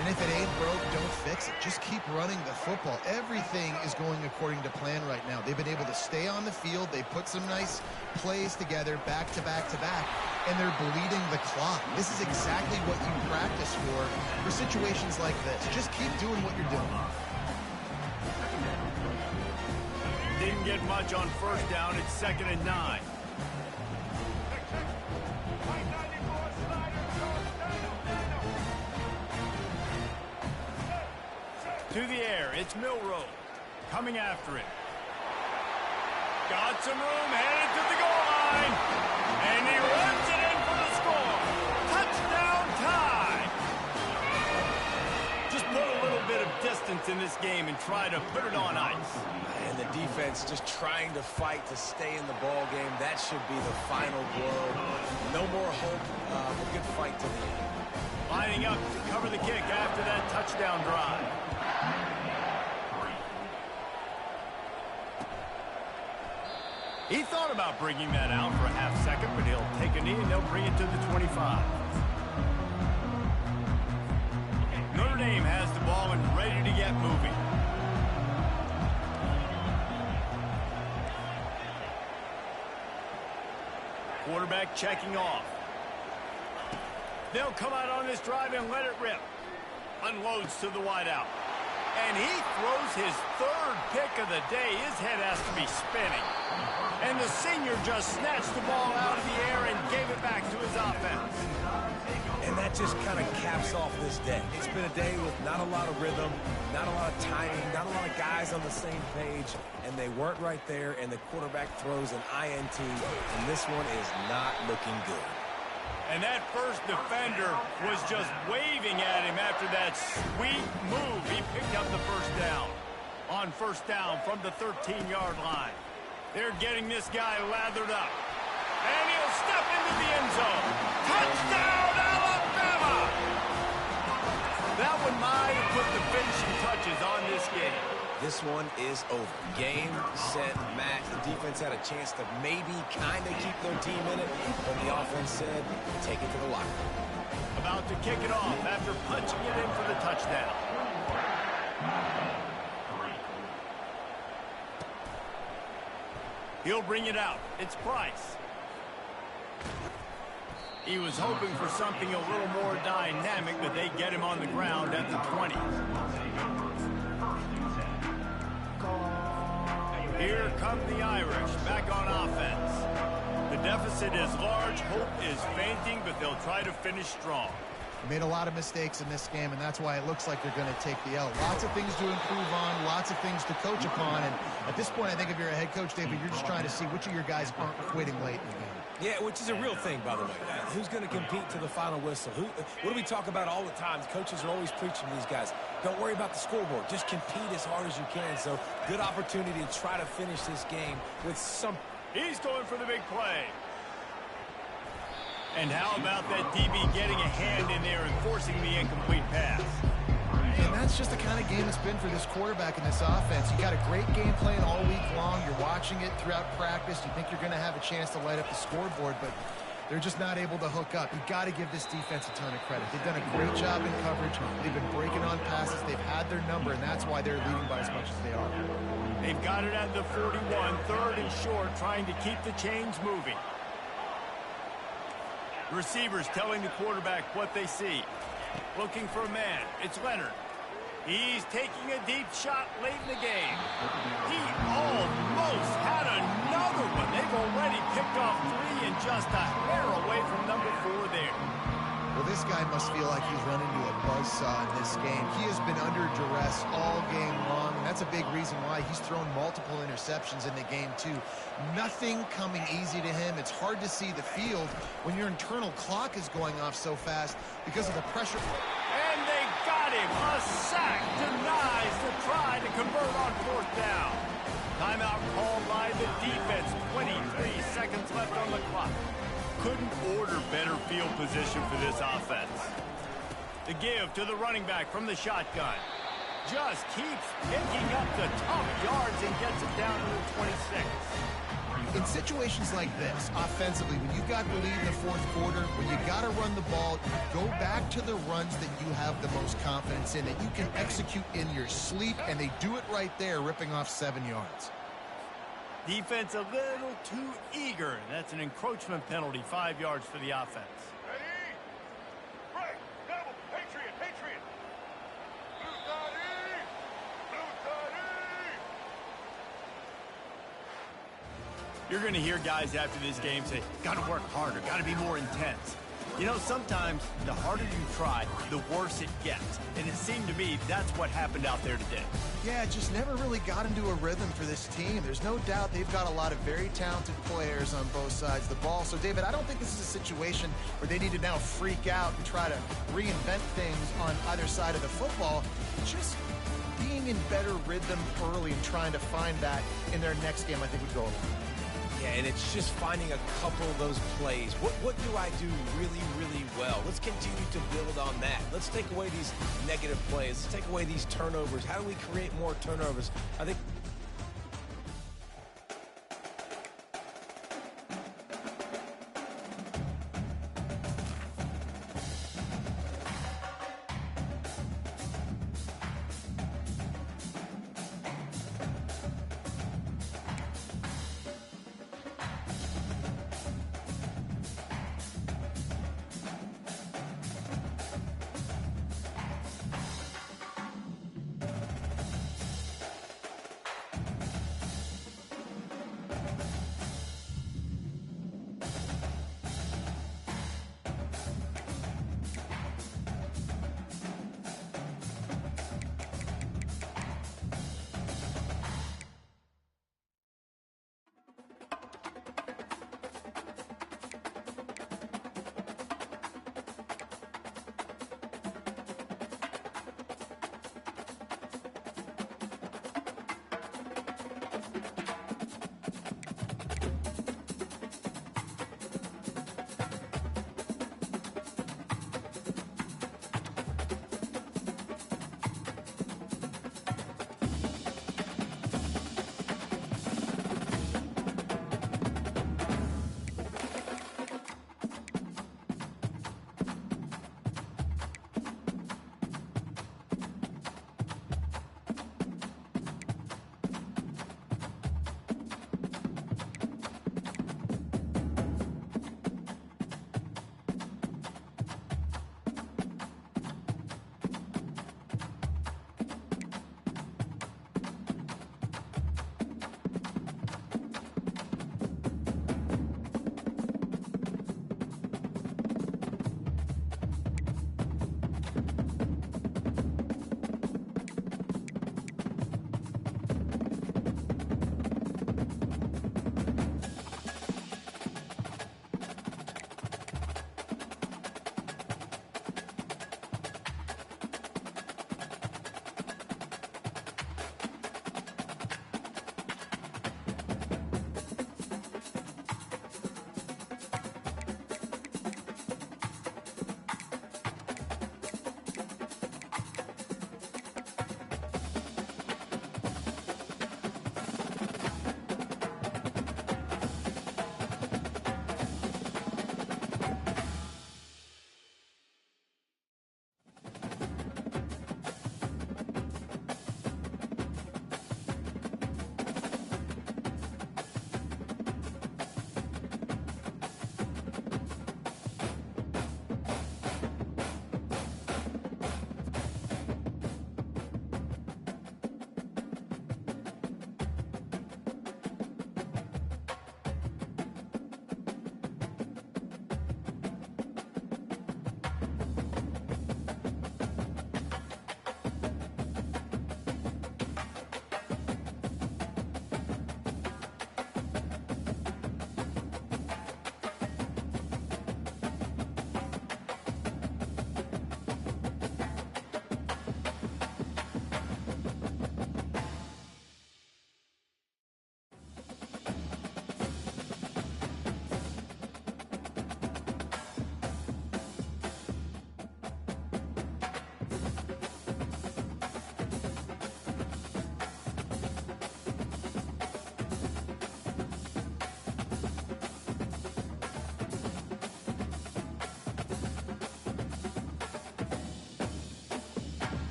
And if it ain't broke, don't fix it. Just keep running the football. Everything is going according to plan right now. They've been able to stay on the field. They put some nice plays together, back to back to back, and they're bleeding the clock. This is exactly what you practice for situations like this. Just keep doing what you're doing. Didn't get much on first down. It's 2nd and 9. To the air, it's Milroe coming after it. Got some room, headed to the goal line, and he runs it in for the score. Touchdown tie. Just put a little bit of distance in this game and try to put it on ice. And the defense just trying to fight to stay in the ball game. That should be the final blow. No more hope. A good fight to the end. Lining up to cover the kick after that touchdown drive. He thought about bringing that out for a half second, but he'll take a knee and they'll bring it to the 25. Notre Dame has the ball and ready to get moving. Quarterback checking off. They'll come out on this drive and let it rip. Unloads to the wideout. And he throws his 3rd pick of the day. His head has to be spinning. And the senior just snatched the ball out of the air and gave it back to his offense. And that just kind of caps off this day. It's been a day with not a lot of rhythm, not a lot of timing, not a lot of guys on the same page, and they weren't right there, and the quarterback throws an INT, and this one is not looking good. And that first defender was just waving at him after that sweet move. He picked up the first down. On first down from the 13-yard line. They're getting this guy lathered up. And he'll step into the end zone. Touchdown, Alabama! That one might have put the finishing touches on this game. This one is over. Game, set, match. The defense had a chance to maybe kind of keep their team in it, but the offense said, take it to the locker room. About to kick it off after punching it in for the touchdown. He'll bring it out. It's Price. He was hoping for something a little more dynamic, but they get him on the ground at the 20. Here come the Irish, back on offense. The deficit is large, hope is fainting, but they'll try to finish strong. Made a lot of mistakes in this game, and that's why it looks like they're going to take the L. Lots of things to improve on, lots of things to coach upon, and at this point, I think if you're a head coach, David, you're just trying to see which of your guys aren't quitting late in the game. Yeah, which is a real thing, by the way. Who's going to compete to the final whistle? What do we talk about all the time? Coaches are always preaching to these guys. Don't worry about the scoreboard. Just compete as hard as you can. So, good opportunity to try to finish this game with some... He's going for the big play. And how about that DB getting a hand in there and forcing the incomplete pass? And that's just the kind of game it's been for this quarterback in this offense. You got a great game plan all week long. You're watching it throughout practice. You think you're going to have a chance to light up the scoreboard, but they're just not able to hook up. You got to give this defense a ton of credit. They've done a great job in coverage. They've been breaking on passes. They've had their number, and that's why they're leading by as much as they are. They've got it at the 41, 3rd and short, trying to keep the chains moving. Receivers telling the quarterback what they see. Looking for a man. It's Leonard. He's taking a deep shot late in the game. He almost had another one. They've already picked off 3 and just a hair away from number 4 there. Well, this guy must feel like he's run into a buzzsaw in this game. He has been under duress all game long, and that's a big reason why he's thrown multiple interceptions in the game, too. Nothing coming easy to him. It's hard to see the field when your internal clock is going off so fast because of the pressure. And they got him. A sack denies the try to convert on 4th down. Timeout called by the defense. 23 seconds left on the clock. Couldn't order better field position for this offense. The give to the running back from the shotgun. Just keeps picking up the tough yards and gets it down to the 26. In situations like this, offensively, when you've got the lead in the fourth quarter, when you got to run the ball, go back to the runs that you have the most confidence in, that you can execute in your sleep, and they do it right there, ripping off 7 yards. Defense a little too eager. That's an encroachment penalty, 5 yards for the offense. Ready? Break! Double! Patriot! Patriot! Blue Daddy! Blue Daddy! You're going to hear guys after this game say, got to work harder, got to be more intense. You know, sometimes the harder you try, the worse it gets. And it seemed to me that's what happened out there today. Yeah, it just never really got into a rhythm for this team. There's no doubt they've got a lot of very talented players on both sides of the ball. So, David, I don't think this is a situation where they need to now freak out and try to reinvent things on either side of the football. Just being in better rhythm early and trying to find that in their next game, I think, would go a long way. Yeah, and it's just finding a couple of those plays. What do I do really, really well? Let's continue to build on that. Let's take away these negative plays. Let's take away these turnovers. How do we create more turnovers? I think